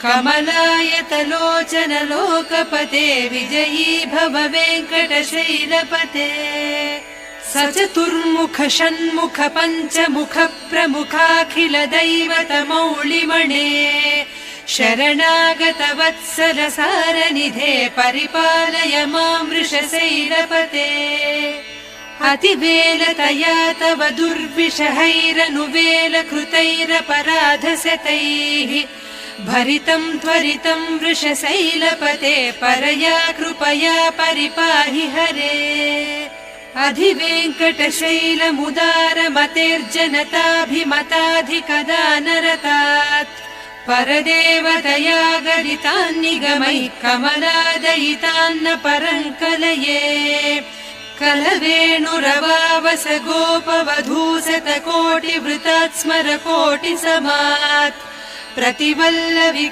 कमलायतलोचन लोकपते विजयी भव वेङ्कटशैलपते सचतुर्मुख षण्मुख पञ्चमुख प्रमुखाखिल दैवतमौलिमणे शरणागत वत्सल सारनिधे परिपालय मां वृषशैलपते अतिवेलतया तव दुर्विषहैरनुवेल कृतैरपराधशतैः भरितं त्वरितं वृषशैलपते परया कृपया परिपाहि हरे अधिवेङ्कटशैलमुदारमतेर्जनताभिमताधिकदानरतात् परदेवतया गरितान्निगमैः कमलादयितान्न परङ्कलये कलवेणुरवावस गोपवधूसतकोटिवृतात् स्मर कोटिसमात् प्रतिवल्लवि